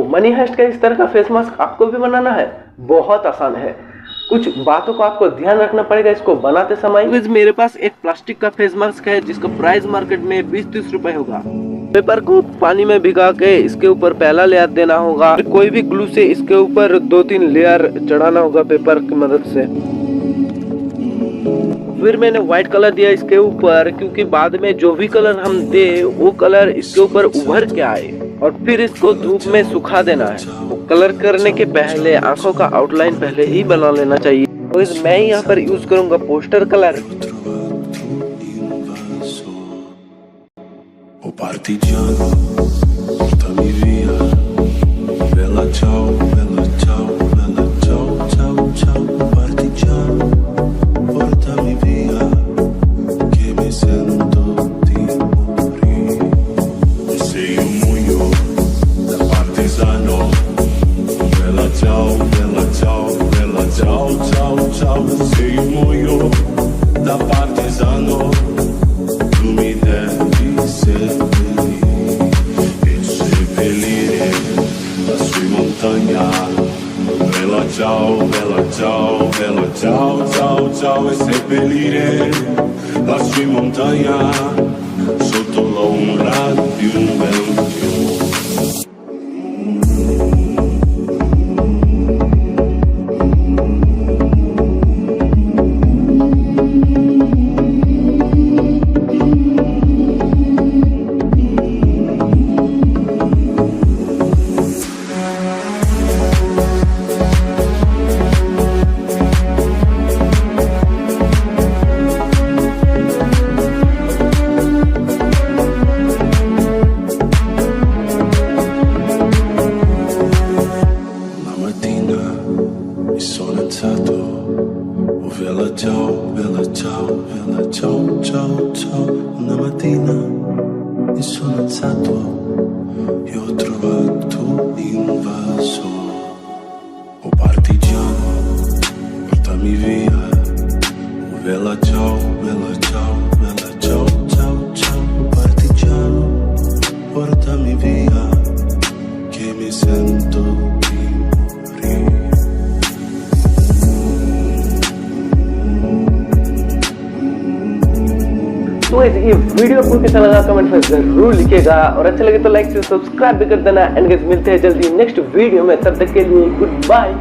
Money heist का इस तरह का फेस मास्क आपको भी बनाना है? बहुत आसान है। कुछ बातों को आपको ध्यान रखना पड़ेगा इसको बनाते समय। मेरे पास एक प्लास्टिक का फेस मास्क है जिसका प्राइस मार्केट में 20-30 रुपए होगा। पेपर को पानी में भिगा के इसके ऊपर पहला लेयर देना होगा। कोई भी ग्लू से इसके ऊपर 2-3 लेयर चढ़ाना होगा पेपर की मदद से। फिर मैंने व्हाइट कलर दिया इसके ऊपर, क्योंकि बाद में जो भी कलर हम दे वो कलर इसके ऊपर उभर के आए। और फिर इसको धूप में सुखा देना है। तो कलर करने के पहले आंखों का आउटलाइन पहले ही बना लेना चाहिए। तो मैं यहाँ पर यूज करूंगा poster colour. O partigiano, portami via. Bella ciao, bella ciao, bella ciao, ciao, ciao. Partigiano, portami via, che mi sento di morire. Sei un muio da partigiano. Bella ciao, bella ciao, bella ciao, ciao, ciao. Sei un muio da partigiano. Tu mi devi seppellire e seppellire lassù in montagna. Bella ciao, bella ciao, bella ciao, ciao, ciao. E seppellire lassù in montagna sotto l'ombra di un bel fiume. Bella ciao, bella ciao, bella ciao, ciao, ciao. Una mattina mi sono alzato e ho trovato invaso. Oh partigiano, portami via. Oh bella ciao, bella ciao, bella ciao, ciao, ciao. Oh partigiano, portami via, che mi sento di morire. तो ये video आपको कैसा लगा comment में जरूर लिखिएगा, और अच्छा लगे तो लाइक से सब्सक्राइब भी कर देना। एंड गाइस मिलते हैं जल्दी नेक्स्ट वीडियो में, तब तक के लिए गुड बाय।